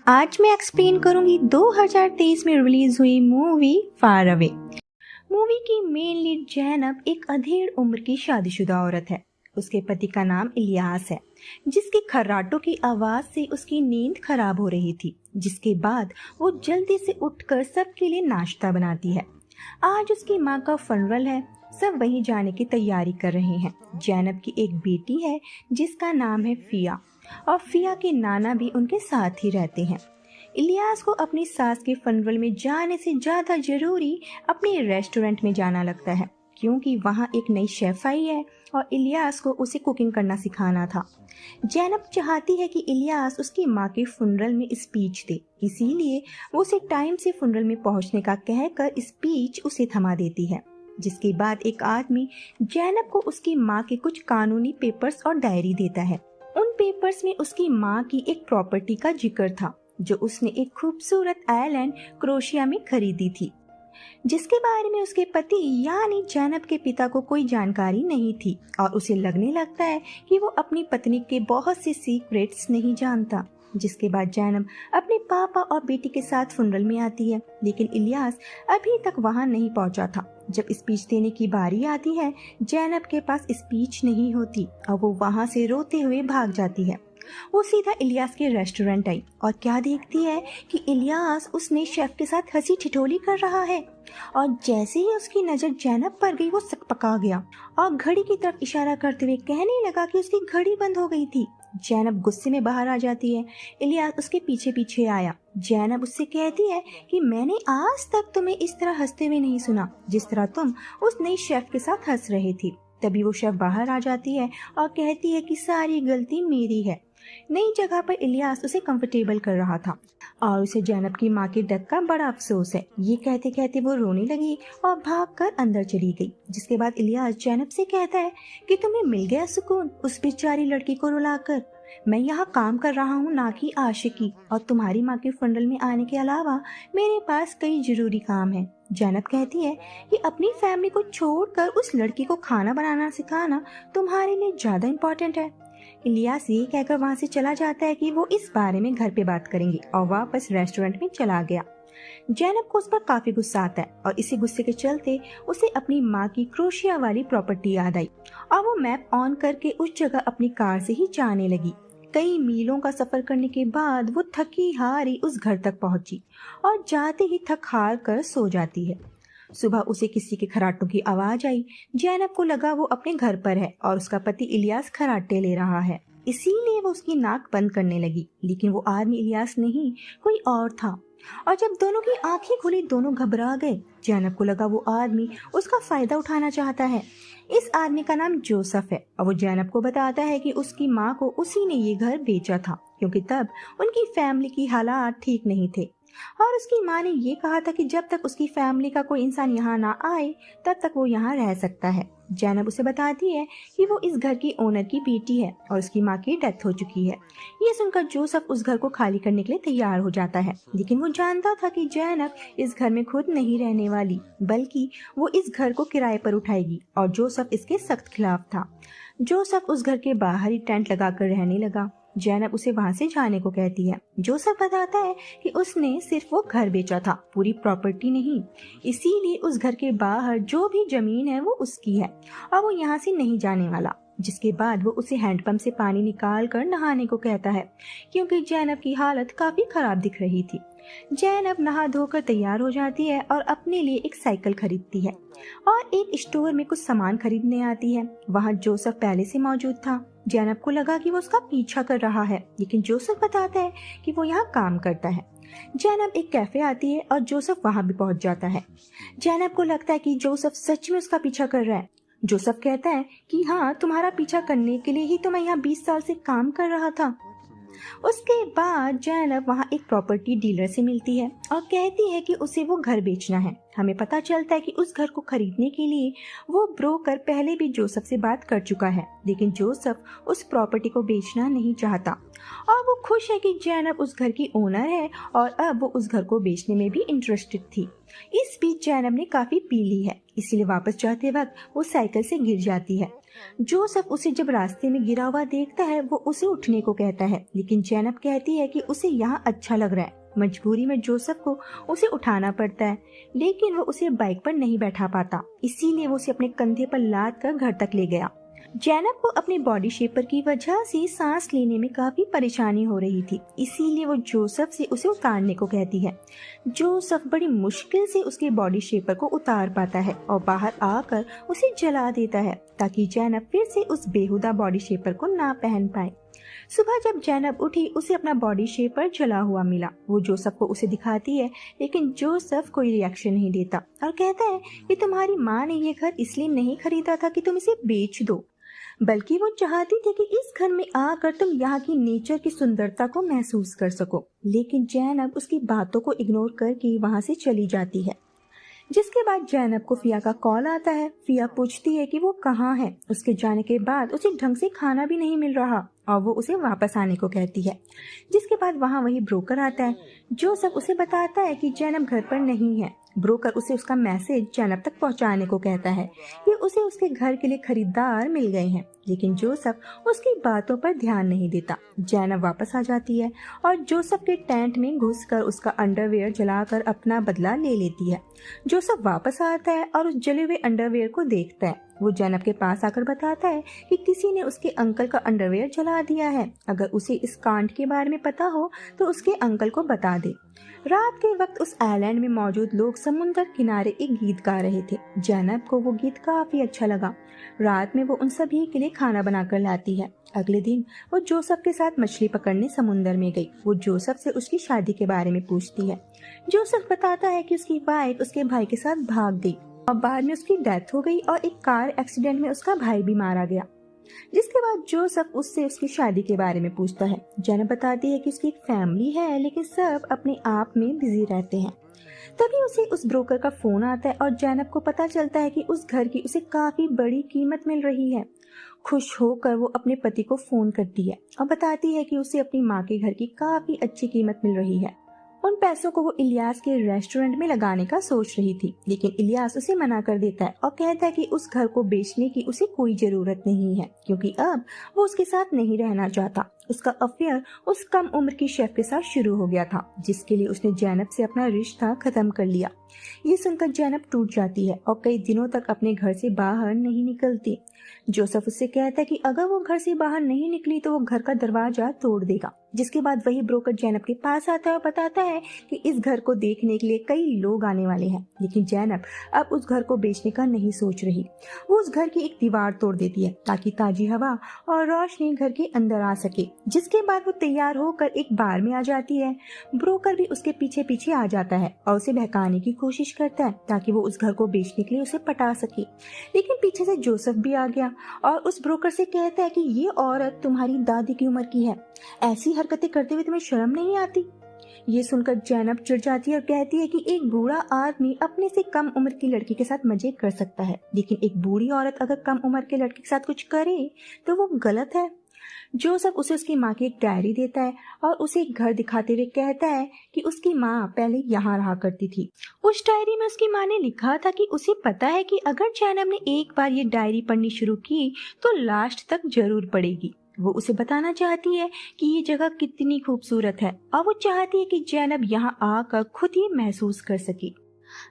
आज मैं एक्सप्लेन करूंगी 2023 में रिलीज हुई मूवी फार अवे। मूवी की मेन लीड जैनब एक अधेड़ उम्र की शादीशुदा औरत है। उसके पति का नाम इलियास है, जिसकी खर्राटों की आवाज से उसकी नींद खराब हो रही थी, जिसके बाद वो जल्दी से उठकर सबके लिए नाश्ता बनाती है। आज उसकी माँ का फनरल है, सब वहीं जाने की तैयारी कर रहे हैं। जैनब की एक बेटी है जिसका नाम है फिया, और फिया के नाना भी उनके साथ ही रहते हैं। इलियास को अपनी सास के फनरल में जाने से ज़्यादा जरूरी अपने रेस्टोरेंट में जाना लगता है, क्योंकि वहाँ एक नई शेफ आई है और इलियास को उसे कुकिंग करना सिखाना था। जैनब चाहती है कि इलियास उसकी माँ के फनरल में स्पीच दे, इसीलिए वो उसे टाइम से फनरल में पहुँचने का कहकर स्पीच उसे थमा देती है। जिसके बाद एक आदमी जैनब को उसकी माँ के कुछ कानूनी पेपर्स और डायरी देता है। उन पेपर्स में उसकी माँ की एक प्रॉपर्टी का जिक्र था, जो उसने एक खूबसूरत आइलैंड क्रोशिया में खरीदी थी, जिसके बारे में उसके पति यानी जैनब के पिता को कोई जानकारी नहीं थी, और उसे लगने लगता है कि वो अपनी पत्नी के बहुत से सीक्रेट्स नहीं जानता। जिसके बाद जैनब अपने पापा और बेटी के साथ फनरल में आती है, लेकिन इलियास अभी तक वहां नहीं पहुंचा था। जब स्पीच देने की बारी आती है, जैनब के पास स्पीच नहीं होती और वो वहां से रोते हुए भाग जाती है। वो सीधा इलियास के रेस्टोरेंट आई और क्या देखती है कि इलियास उस नए शेफ के साथ हंसी ठिठोली कर रहा है, और जैसे ही उसकी नजर जैनब पर गई वो सकपका गया और घड़ी की तरफ इशारा करते हुए कहने लगा कि उसकी घड़ी बंद हो गई थी। जैनब गुस्से में बाहर आ जाती है। इलियास उसके पीछे पीछे आया। जैनब उससे कहती है कि मैंने आज तक तुम्हें इस तरह हंसते हुए नहीं सुना जिस तरह तुम उस नई शेफ के साथ हंस रहे थे। तभी वो शेफ बाहर आ जाती है और कहती है कि सारी गलती मेरी है। नई जगह पर इलियास उसे कंफर्टेबल कर रहा था और उसे जैनब की माँ के डेथ का बड़ा अफसोस है। ये कहते कहते वो रोने लगी और भागकर अंदर चली गई। जिसके बाद इलियास जैनब से कहता है कि तुम्हें मिल गया सुकून उस बेचारी लड़की को रुलाकर। मैं यहाँ काम कर रहा हूँ, ना कि आशिकी, और तुम्हारी माँ के फनरल में आने के अलावा मेरे पास कई जरूरी काम है। जैनब कहती है कि अपनी फैमिली को छोड़कर उस लड़की को खाना बनाना सिखाना तुम्हारे लिए ज्यादा इम्पोर्टेंट है। इलियास ये कहकर वहां से चला जाता है कि वो इस बारे में घर पे बात करेंगे, और वापस रेस्टोरेंट में चला गया। जैनब को उस पर काफी गुस्सा आता है और इसी गुस्से के चलते उसे अपनी माँ की क्रोशिया वाली प्रॉपर्टी याद आई और वो मैप ऑन करके उस जगह अपनी कार से ही जाने लगी। कई मीलों का सफर करने के बाद वो थकी हारी उस घर तक पहुंची और जाते ही थक हार कर सो जाती है। सुबह उसे किसी के खराटों की आवाज आई। जैनब को लगा वो अपने घर पर है और उसका पति इलियास खराटे ले रहा है, इसीलिए वो उसकी नाक बंद करने लगी, लेकिन वो आदमी इलियास नहीं कोई और था। और जब दोनों की आंखें खुली दोनों घबरा गए। जैनब को लगा वो आदमी उसका फायदा उठाना चाहता है। इस आदमी का नाम जोसेफ है और वो जैनब को बताता है कि उसकी माँ को उसी ने ये घर बेचा था, क्योंकि तब उनकी फैमिली की हालात ठीक नहीं थे, और उसकी माँ ने ये कहा था कि जब तक उसकी फैमिली का कोई इंसान यहाँ ना आए तब तक वो यहाँ रह सकता है। जैनब उसे बताती है कि वो इस घर की ओनर की बेटी है और उसकी माँ की डेथ हो चुकी है। ये सुनकर जोसेफ उस घर को खाली करने के लिए तैयार हो जाता है, लेकिन वो जानता था कि जैनब इस घर में खुद नहीं रहने वाली, बल्कि वो इस घर को किराए पर उठाएगी, और जोसेफ इसके सख्त खिलाफ था। जोसेफ उस घर के बाहर ही टेंट लगाकर रहने लगा। जैनब उसे वहां से जाने को कहती है। जोसेफ बताता है कि उसने सिर्फ वो घर बेचा था, पूरी प्रॉपर्टी नहीं, इसीलिए उस घर के बाहर जो भी जमीन है वो उसकी है और वो यहाँ से नहीं जाने वाला। जिसके बाद वो उसे हैंडपंप से पानी निकाल कर नहाने को कहता है, क्योंकि जैनब की हालत काफी खराब दिख रही थी। जैनब नहा धोकर तैयार हो जाती है और अपने लिए एक साइकिल खरीदती है और एक स्टोर में कुछ सामान खरीदने आती है। वहाँ जोसेफ पहले से मौजूद था। जैनब को लगा कि वो उसका पीछा कर रहा है, लेकिन जोसेफ बताता है कि वो यहाँ काम करता है। जैनब एक कैफे आती है और जोसेफ वहाँ भी पहुँच जाता है। जैनब को लगता है कि जोसेफ सच में उसका पीछा कर रहा है। जोसेफ कहता है कि हाँ, तुम्हारा पीछा करने के लिए ही तो मैं यहाँ 20 साल से काम कर रहा था। उसके बाद जैनब वहाँ एक प्रॉपर्टी डीलर से मिलती है और कहती है कि उसे वो घर बेचना है। हमें पता चलता है कि उस घर को खरीदने के लिए वो ब्रोकर पहले भी जोसेफ से बात कर चुका है, लेकिन जोसेफ उस प्रॉपर्टी को बेचना नहीं चाहता और वो खुश है कि जैनब उस घर की ओनर है और अब वो उस घर को बेचने में भी इंटरेस्टेड थी। इस बीच जैनब ने काफी पी ली है, इसीलिए वापस जाते वक्त वो साइकिल से गिर जाती है। जोसेफ उसे जब रास्ते में गिरा हुआ देखता है वो उसे उठने को कहता है, लेकिन जैनब कहती है कि उसे यहाँ अच्छा लग रहा है। मजबूरी में जोसेफ को उसे उठाना पड़ता है, लेकिन वो उसे बाइक पर नहीं बैठा पाता, इसीलिए वो उसे अपने कंधे पर लाद कर घर तक ले गया। जैनब को अपने बॉडी शेपर की वजह से सांस लेने में काफी परेशानी हो रही थी, इसीलिए वो जोसेफ से उसे उतारने को कहती है। जोसेफ बड़ी मुश्किल से उसके बॉडी शेपर को उतार पाता है और बाहर आकर उसे जला देता है ताकि जैनब फिर से उस बेहुदा बॉडी शेपर को ना पहन पाए। सुबह जब जैनब उठी उसे अपना बॉडी शेपर जला हुआ मिला। वो जोसेफ को उसे दिखाती है, लेकिन जोसेफ कोई रिएक्शन नहीं देता और कहता है कि तुम्हारी माँ ने ये घर इसलिए नहीं खरीदा था कि तुम इसे बेच दो, बल्कि वो चाहती थी कि इस घर में आकर तुम यहाँ की नेचर की सुंदरता को महसूस कर सको। लेकिन जैनब उसकी बातों को इग्नोर करके वहाँ से चली जाती है। जिसके बाद जैनब को फिया का कॉल आता है। फिया पूछती है कि वो कहाँ है। उसके जाने के बाद उसे ढंग से खाना भी नहीं मिल रहा और वो उसे वापस आने को कहती है। जिसके बाद वहाँ वही ब्रोकर आता है जो सब उसे बताता है कि जैनब घर पर नहीं है। ब्रोकर उसे उसका मैसेज जैनब तक पहुंचाने को कहता है कि उसे उसके घर के लिए खरीदार मिल गए हैं, लेकिन जोसेफ उसकी बातों पर ध्यान नहीं देता। जैनब वापस आ जाती है और जोसेफ के टेंट में घुसकर उसका अंडरवेयर जलाकर अपना बदला ले लेती है। जोसेफ वापस आता है और उस जले हुए अंडरवेयर को देखता है। वो जैनब के पास आकर बताता है कि किसी ने उसके अंकल का अंडरवेयर जला दिया है। अगर उसे इस कांड के बारे में पता हो तो उसके अंकल को बता दे। रात के वक्त उस आइलैंड में मौजूद लोग समुद्र किनारे एक गीत गा रहे थे। जैनब को वो गीत काफी अच्छा लगा। रात में वो उन सभी के लिए खाना बनाकर लाती है। अगले दिन वो जोसेफ के साथ मछली पकड़ने समुद्र में गई। वो जोसेफ से उसकी शादी के बारे में पूछती है। जोसेफ बताता है कि उसकी वाइफ उसके भाई के साथ भाग गई और बाद में उसकी डेथ हो गई और एक कार एक्सीडेंट में उसका भाई भी मारा गया। जिसके बाद जोसेफ उससे उसकी शादी के बारे में पूछता है। जैनब बताती है कि उसकी एक फैमिली है, लेकिन सब अपने आप में बिजी रहते हैं। तभी उसे उस ब्रोकर का फोन आता है और जैनब को पता चलता है कि उस घर की उसे काफी बड़ी कीमत मिल रही है। खुश होकर वो अपने पति को फोन करती है और बताती है कि उसे अपनी माँ के घर की काफी अच्छी कीमत मिल रही है। उन पैसों को वो इलियास के रेस्टोरेंट में लगाने का सोच रही थी, लेकिन इलियास उसे मना कर देता है और कहता है कि उस घर को बेचने की उसे कोई जरूरत नहीं है, क्योंकि अब वो उसके साथ नहीं रहना चाहता। उसका अफेयर उस कम उम्र की शेफ के साथ शुरू हो गया था, जिसके लिए उसने जैनब से अपना रिश्ता खत्म कर लिया। ये सुनकर जैनब टूट जाती है और कई दिनों तक अपने घर से बाहर नहीं निकलती। जोसेफ उससे कहता है कि अगर वो घर से बाहर नहीं निकली तो वो घर का दरवाजा तोड़ देगा। जिसके बाद वही ब्रोकर जैनब के पास आता है और बताता है कि इस घर को देखने के लिए कई लोग आने वाले हैं, लेकिन जैनब अब उस घर को बेचने का नहीं सोच रही। वो उस घर की एक दीवार तोड़ देती है ताकि ताजी हवा और रोशनी घर के अंदर आ सके। जिसके बाद वो तैयार होकर एक बार में आ जाती है। ब्रोकर भी उसके पीछे पीछे आ जाता है और उसे बहकाने की कोशिश करता है ताकि वो उस घर को बेचने के लिए उसे पटा सके, लेकिन पीछे से जोसेफ भी आ गया और उस ब्रोकर से कहता है कि ये औरत तुम्हारी दादी की उम्र की है, ऐसी हरकतें करते हुए तुम्हें शर्म नहीं आती। ये सुनकर जैनब चिढ़ जाती है और कहती है कि एक बूढ़ा आदमी अपने से कम उम्र की लड़की के साथ मजे कर सकता है, लेकिन एक बूढ़ी औरत अगर कम उम्र के लड़के के साथ कुछ करे तो वो गलत है। जोसेफ उसे उसकी माँ की एक डायरी देता है और उसे एक घर दिखाते हुए कहता है कि उसकी माँ पहले यहाँ रहा करती थी। उस डायरी में उसकी माँ ने लिखा था कि उसे पता है कि अगर जैनब ने एक बार ये डायरी पढ़नी शुरू की तो लास्ट तक जरूर पढ़ेगी। वो उसे बताना चाहती है कि ये जगह कितनी खूबसूरत है और वो चाहती है कि जैनब यहाँ आकर खुद ही महसूस कर सके।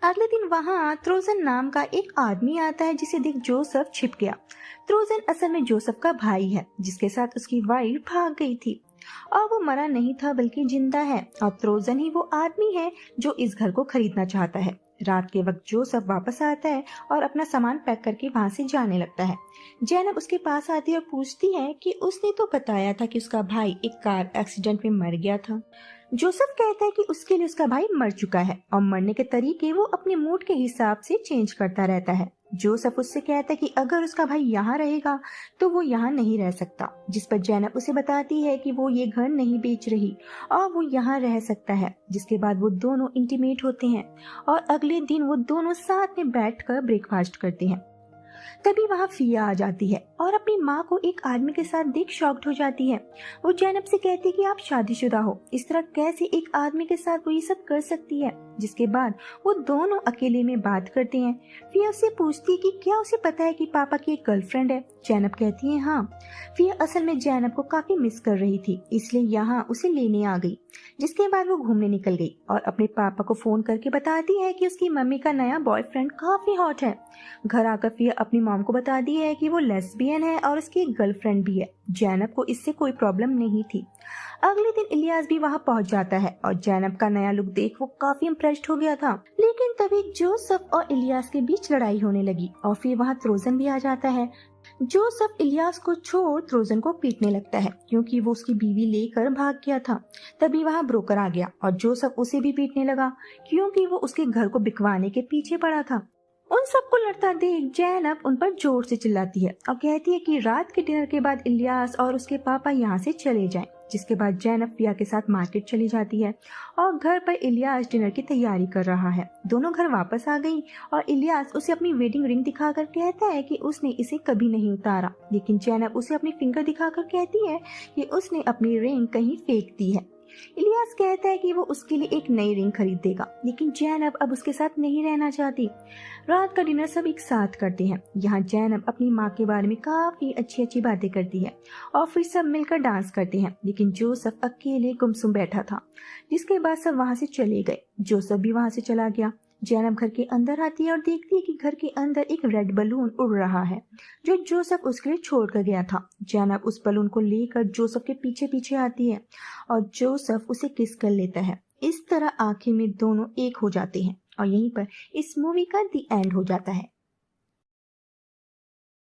अगले दिन वहाँ त्रोजन नाम का एक आदमी आता है, जिसे देख जोसेफ छिप गया। त्रोजन असल में जोसेफ का भाई है, जिसके साथ उसकी वाइफ भाग गई थी और वो मरा नहीं था बल्कि जिंदा है, और त्रोजन ही वो आदमी है जो इस घर को खरीदना चाहता है। रात के वक्त जोसेफ वापस आता है और अपना सामान पैक करके वहाँ से जाने लगता है। जैनब उसके पास आती है और पूछती है कि उसने तो बताया था कि उसका भाई एक कार एक्सीडेंट में मर गया था। जोसेफ कहता है कि उसके लिए उसका भाई मर चुका है और मरने के तरीके वो अपने मूड के हिसाब से चेंज करता रहता है। जोसेफ उससे कहता है कि अगर उसका भाई यहाँ रहेगा तो वो यहाँ नहीं रह सकता, जिस पर जैनब उसे बताती है कि वो ये घर नहीं बेच रही और वो यहाँ रह सकता है। जिसके बाद वो दोनों इंटीमेट होते हैं और अगले दिन वो दोनों साथ में बैठकर ब्रेकफास्ट करते हैं। तभी वहाँ फिया आ जाती है और अपनी माँ को एक आदमी के साथ देख शॉक्ड हो जाती है। वो जैनब से कहती है कि आप शादीशुदा हो, इस तरह कैसे एक आदमी के साथ वो ये सब कर सकती है। जिसके बाद वो दोनों अकेले में बात करते हैं। फिया उससे पूछती है कि क्या उसे पता है कि पापा की एक गर्लफ्रेंड है। जैनब कहती है हाँ। फिया असल में जैनब को काफी मिस कर रही थी, इसलिए यहाँ उसे लेने आ गई। जिसके बाद वो घूमने निकल गई और अपने पापा को फोन करके बताती है कि उसकी मम्मी का नया बॉयफ्रेंड काफी हॉट है। घर आकर फिया अपनी मॉम को बताती है कि वो लेस्बियन है और उसकी एक गर्लफ्रेंड भी है। जैनब को इससे कोई प्रॉब्लम नहीं थी। अगले दिन इलियास भी वहाँ पहुँच जाता है और जैनब का नया लुक देख वो काफी इम्प्रेस्ड हो गया था। लेकिन तभी जोसेफ और इलियास के बीच लड़ाई होने लगी और फिर वहाँ ट्रोजन भी आ जाता है। जोसेफ इलियास को छोड़ ट्रोजन को पीटने लगता है क्योंकि वो उसकी बीवी लेकर भाग गया था। तभी वहाँ ब्रोकर आ गया और जोसेफ उसे भी पीटने लगा क्योंकि वो उसके घर को बिकवाने के पीछे पड़ा था। उन सबको लड़ता देख जैनब उन पर जोर से चिल्लाती है और कहती है कि रात के डिनर के बाद इलियास और उसके पापा यहाँ से चले जाएं। जिसके बाद जैनब फिया के साथ मार्केट चली जाती है और घर पर इलियास डिनर की तैयारी कर रहा है। दोनों घर वापस आ गई और इलियास उसे अपनी वेडिंग रिंग दिखाकर कहता है कि उसने इसे कभी नहीं उतारा, लेकिन जैनब उसे अपनी फिंगर दिखाकर कहती है कि उसने अपनी रिंग कहीं फेंक दी है। इलियास कहता है कि वो उसके लिए एक नई रिंग खरीद देगा, लेकिन जैनब अब उसके साथ नहीं रहना चाहती। रात का डिनर सब एक साथ करते हैं। यहाँ जैनब अपनी माँ के बारे में काफी अच्छी अच्छी बातें करती है और फिर सब मिलकर डांस करते हैं, लेकिन जोसेफ अकेले गुमसुम बैठा था। जिसके बाद सब वहाँ से चले गए। जोसेफ भी वहाँ से चला गया। जैनब घर के अंदर आती है और देखती है कि घर के अंदर एक रेड बलून उड़ रहा है जो जोसेफ उसके लिए छोड़ कर गया था। जैनब उस बलून को लेकर जोसेफ के पीछे पीछे आती है और जोसेफ उसे किस कर लेता है। इस तरह आखिर में दोनों एक हो जाते हैं और यहीं पर इस मूवी का दी एंड हो जाता है।